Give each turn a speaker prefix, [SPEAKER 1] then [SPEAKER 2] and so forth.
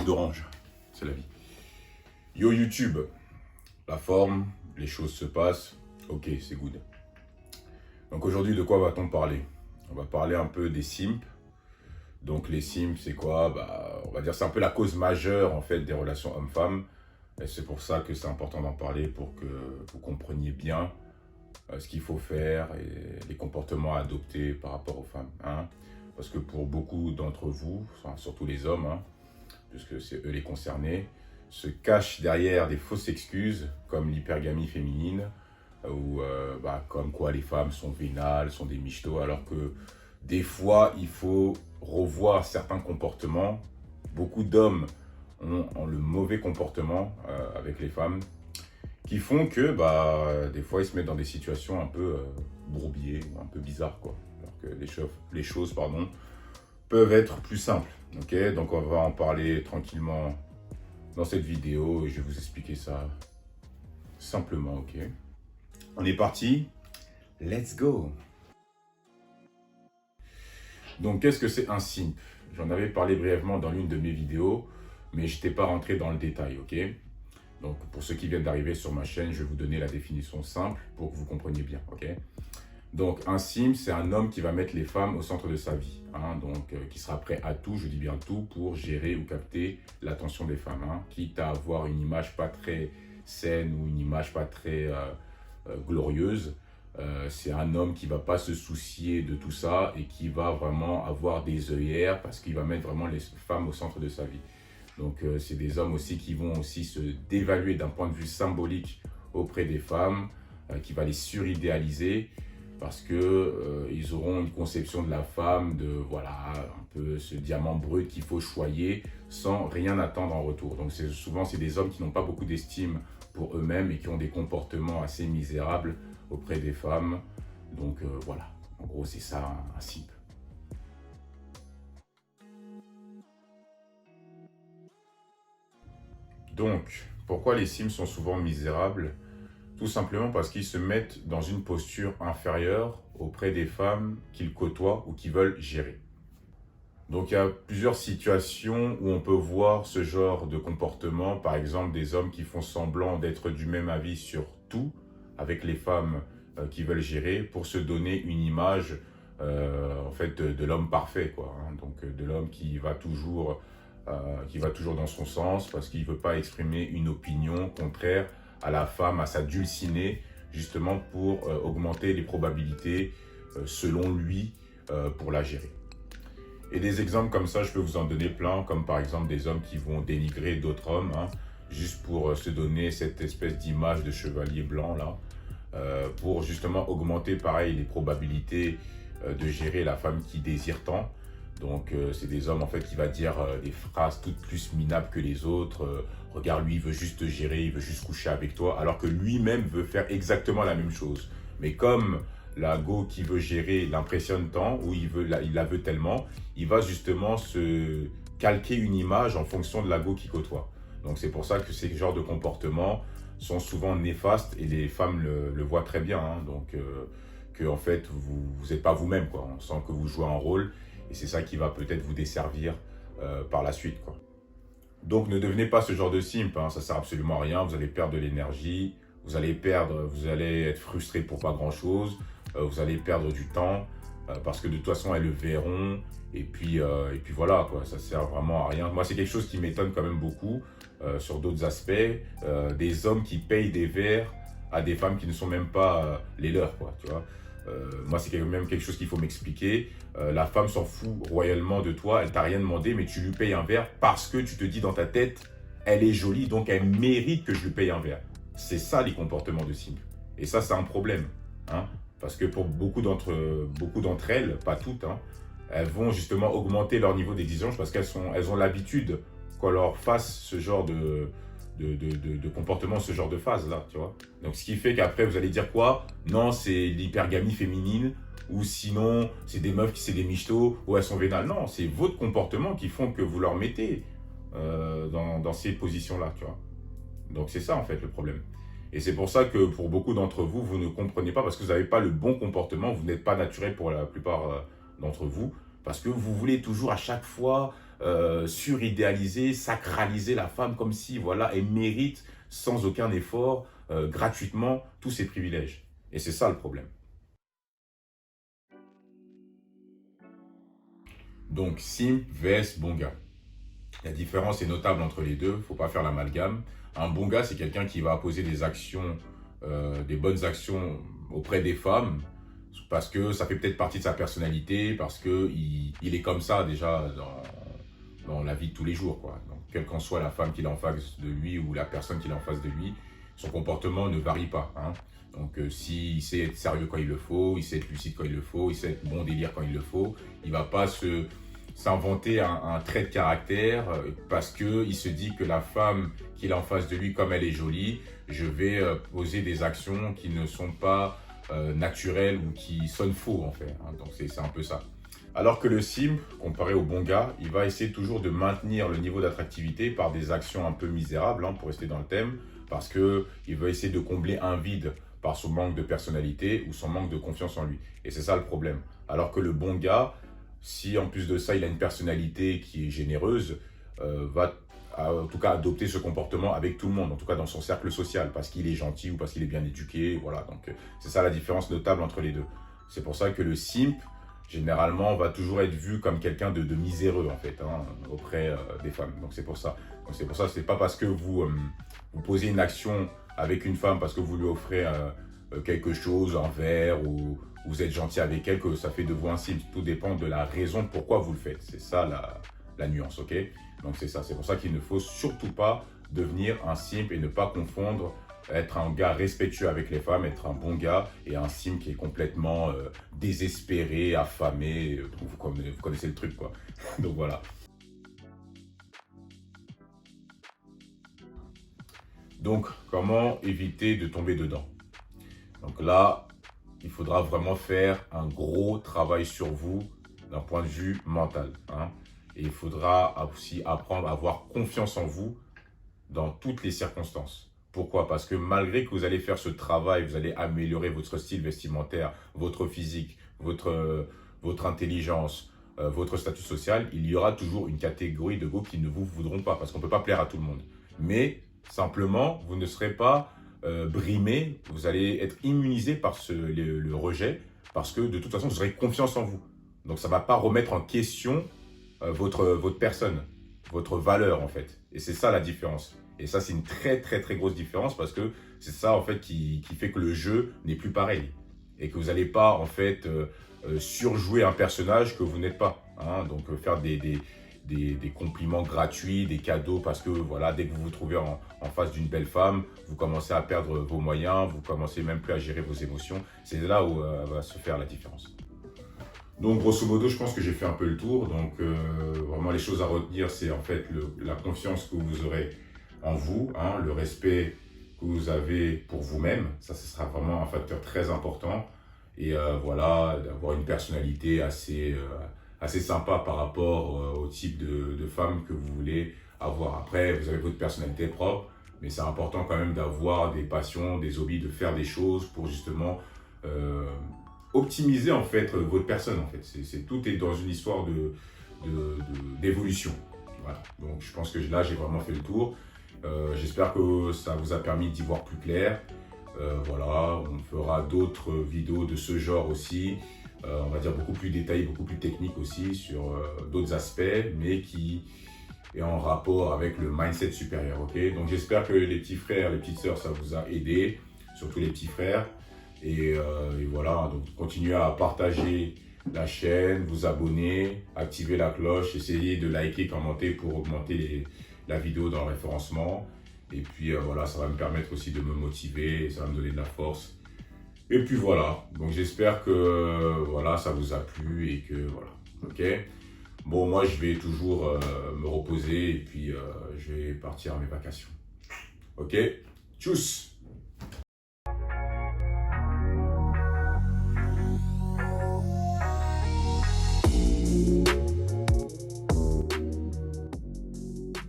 [SPEAKER 1] d'orange, c'est la vie. Yo YouTube, la forme, les choses se passent, ok, c'est good. Donc aujourd'hui, de quoi va-t-on parler? On va parler un peu des simps. Donc les simps, c'est quoi? On va dire c'est un peu la cause majeure en fait des relations hommes-femmes. Et c'est pour ça que c'est important d'en parler pour que vous compreniez bien ce qu'il faut faire et les comportements à adopter par rapport aux femmes. Hein? Parce que pour beaucoup d'entre vous, enfin, surtout les hommes, hein, puisque c'est eux les concernés, se cachent derrière des fausses excuses comme l'hypergamie féminine ou comme quoi les femmes sont vénales, sont des michtos, alors que des fois il faut revoir certains comportements. Beaucoup d'hommes ont le mauvais comportement avec les femmes qui font que des fois ils se mettent dans des situations un peu bourbiers, un peu bizarres quoi. Alors que les choses peuvent être plus simples. Ok, donc on va en parler tranquillement dans cette vidéo et je vais vous expliquer ça simplement. Ok, on est parti, let's go. Donc qu'est-ce que c'est un simp? J'en avais parlé brièvement dans l'une de mes vidéos, mais je n'étais pas rentré dans le détail. Ok, donc pour ceux qui viennent d'arriver sur ma chaîne, je vais vous donner la définition simple pour que vous compreniez bien. Ok, donc un simp, c'est un homme qui va mettre les femmes au centre de sa vie, hein, qui sera prêt à tout, je dis bien tout, pour gérer ou capter l'attention des femmes, hein, quitte à avoir une image pas très saine ou une image pas très glorieuse. C'est un homme qui va pas se soucier de tout ça et qui va vraiment avoir des œillères parce qu'il va mettre vraiment les femmes au centre de sa vie. Donc c'est des hommes aussi qui vont aussi se dévaluer d'un point de vue symbolique auprès des femmes, qui va les suridéaliser parce que ils auront une conception de la femme de voilà un peu ce diamant brut qu'il faut choyer sans rien attendre en retour. Donc souvent c'est des hommes qui n'ont pas beaucoup d'estime pour eux-mêmes et qui ont des comportements assez misérables auprès des femmes. Donc voilà, en gros c'est ça un simp. Donc pourquoi les simps sont souvent misérables? Tout simplement parce qu'ils se mettent dans une posture inférieure auprès des femmes qu'ils côtoient ou qu'ils veulent gérer. Donc il y a plusieurs situations où on peut voir ce genre de comportement. Par exemple, des hommes qui font semblant d'être du même avis sur tout avec les femmes qu'ils veulent gérer pour se donner une image en fait de l'homme parfait, quoi, hein. Donc de l'homme qui va toujours dans son sens parce qu'il ne veut pas exprimer une opinion contraire à la femme, à sa dulcinée, justement pour augmenter les probabilités selon lui pour la gérer. Et des exemples comme ça, je peux vous en donner plein, comme par exemple des hommes qui vont dénigrer d'autres hommes, hein, juste pour se donner cette espèce d'image de chevalier blanc là, pour justement augmenter pareil les probabilités de gérer la femme qui désire tant. Donc c'est des hommes en fait qui va dire des phrases toutes plus minables que les autres. Regarde, lui il veut juste te gérer, il veut juste coucher avec toi, alors que lui-même veut faire exactement la même chose. Mais comme la go qui veut gérer l'impressionne tant, ou il la veut tellement, il va justement se calquer une image en fonction de la go qui côtoie. Donc c'est pour ça que ces genres de comportements sont souvent néfastes et les femmes le voient très bien. Hein. Donc que en fait vous n'êtes pas vous-même, quoi. On sent que vous jouez un rôle. Et c'est ça qui va peut-être vous desservir par la suite, quoi. Donc ne devenez pas ce genre de simp, hein, ça ne sert absolument à rien, vous allez perdre de l'énergie, vous allez être frustré pour pas grand-chose, vous allez perdre du temps, parce que de toute façon elles le verront, et puis voilà, quoi, ça sert vraiment à rien. Moi c'est quelque chose qui m'étonne quand même beaucoup, sur d'autres aspects, des hommes qui payent des verres à des femmes qui ne sont même pas les leurs, quoi, tu vois. Moi, c'est même quelque chose qu'il faut m'expliquer. La femme s'en fout royalement de toi, elle t'a rien demandé, mais tu lui payes un verre parce que tu te dis dans ta tête, elle est jolie, donc elle mérite que je lui paye un verre. C'est ça les comportements de simp. Et ça, c'est un problème, hein, parce que pour beaucoup d'entre elles, pas toutes, hein, elles vont justement augmenter leur niveau d'exigence parce elles ont l'habitude qu'on leur fasse ce genre de comportement, ce genre de phase là, tu vois. Donc ce qui fait qu'après vous allez dire quoi? Non, c'est l'hypergamie féminine, ou sinon c'est des meufs qui c'est des michtos, ou elles sont vénales. Non, c'est votre comportement qui font que vous leur mettez dans ces positions là, tu vois. Donc c'est ça en fait le problème. Et c'est pour ça que pour beaucoup d'entre vous, vous ne comprenez pas parce que vous n'avez pas le bon comportement, vous n'êtes pas naturel pour la plupart d'entre vous, parce que vous voulez toujours à chaque fois suridéaliser, sacraliser la femme comme si, voilà, elle mérite sans aucun effort, gratuitement, tous ses privilèges. Et c'est ça le problème. Donc, simp vs bon gars. La différence est notable entre les deux, il ne faut pas faire l'amalgame. Un bon gars, c'est quelqu'un qui va poser des actions, des bonnes actions auprès des femmes, parce que ça fait peut-être partie de sa personnalité, parce qu'il est comme ça déjà dans la vie de tous les jours, quoi. Donc, quelle qu'en soit la femme qu'il a en face de lui ou la personne qu'il a en face de lui, son comportement ne varie pas, hein. Donc, s'il sait être sérieux quand il le faut, il sait être lucide quand il le faut, il sait être bon délire quand il le faut, il ne va pas s'inventer un trait de caractère parce qu'il se dit que la femme qu'il a en face de lui, comme elle est jolie, je vais poser des actions qui ne sont pas naturelles ou qui sonnent faux, en fait, hein. Donc, c'est un peu ça. Alors que le simp, comparé au bon gars, il va essayer toujours de maintenir le niveau d'attractivité par des actions un peu misérables, hein, pour rester dans le thème, parce qu'il va essayer de combler un vide par son manque de personnalité ou son manque de confiance en lui. Et c'est ça le problème. Alors que le bon gars, si en plus de ça, il a une personnalité qui est généreuse, va en tout cas adopter ce comportement avec tout le monde, en tout cas dans son cercle social, parce qu'il est gentil ou parce qu'il est bien éduqué. Voilà, donc c'est ça la différence notable entre les deux. C'est pour ça que le simp, généralement, va toujours être vu comme quelqu'un de miséreux, en fait, hein, auprès des femmes. Donc c'est pour ça. Donc c'est pour ça, c'est pas parce que vous posez une action avec une femme, parce que vous lui offrez quelque chose, un verre, ou vous êtes gentil avec elle, que ça fait de vous un simp. Tout dépend de la raison pourquoi vous le faites. C'est ça la nuance, ok? Donc c'est ça. C'est pour ça qu'il ne faut surtout pas devenir un simp et ne pas confondre être un gars respectueux avec les femmes, être un bon gars, et un simp qui est complètement désespéré, affamé. Vous connaissez le truc, quoi. Donc voilà. Donc, comment éviter de tomber dedans? Donc là, il faudra vraiment faire un gros travail sur vous d'un point de vue mental, hein. Et il faudra aussi apprendre à avoir confiance en vous dans toutes les circonstances. Pourquoi? Parce que malgré que vous allez faire ce travail, vous allez améliorer votre style vestimentaire, votre physique, votre intelligence, votre statut social, il y aura toujours une catégorie de go qui ne vous voudront pas, parce qu'on ne peut pas plaire à tout le monde. Mais simplement, vous ne serez pas brimé, vous allez être immunisé par le rejet, parce que de toute façon, vous aurez confiance en vous. Donc ça ne va pas remettre en question votre personne, votre valeur, en fait. Et c'est ça la différence. Et ça, c'est une très, très, très grosse différence, parce que c'est ça, en fait, qui fait que le jeu n'est plus pareil. Et que vous n'allez pas, en fait, surjouer un personnage que vous n'êtes pas, hein. Donc, faire des compliments gratuits, des cadeaux, parce que, voilà, dès que vous vous trouvez en face d'une belle femme, vous commencez à perdre vos moyens, vous commencez même plus à gérer vos émotions. C'est là où va se faire la différence. Donc, grosso modo, je pense que j'ai fait un peu le tour. Donc, vraiment, les choses à retenir, c'est en fait la confiance que vous aurez en vous, hein, le respect que vous avez pour vous-même. Ça, ce sera vraiment un facteur très important. Et voilà, d'avoir une personnalité assez sympa par rapport au type de femme que vous voulez avoir. Après, vous avez votre personnalité propre, mais c'est important quand même d'avoir des passions, des hobbies, de faire des choses pour justement optimiser en fait votre personne, en fait. Tout est dans une histoire d'évolution. Voilà. Donc je pense que là j'ai vraiment fait le tour. J'espère que ça vous a permis d'y voir plus clair. Voilà, on fera d'autres vidéos de ce genre aussi. On va dire beaucoup plus détaillées, beaucoup plus techniques aussi sur d'autres aspects, mais qui est en rapport avec le mindset supérieur. Ok, donc j'espère que les petits frères, les petites sœurs, ça vous a aidé, surtout les petits frères. Et voilà, donc continuez à partager la chaîne, vous abonner, activer la cloche, essayez de liker, commenter pour augmenter la vidéo dans le référencement. Et puis voilà, ça va me permettre aussi de me motiver, ça va me donner de la force. Et puis voilà, donc j'espère que voilà, ça vous a plu et que voilà, ok. Bon, moi je vais toujours me reposer et puis je vais partir à mes vacations. Ok, tchuss!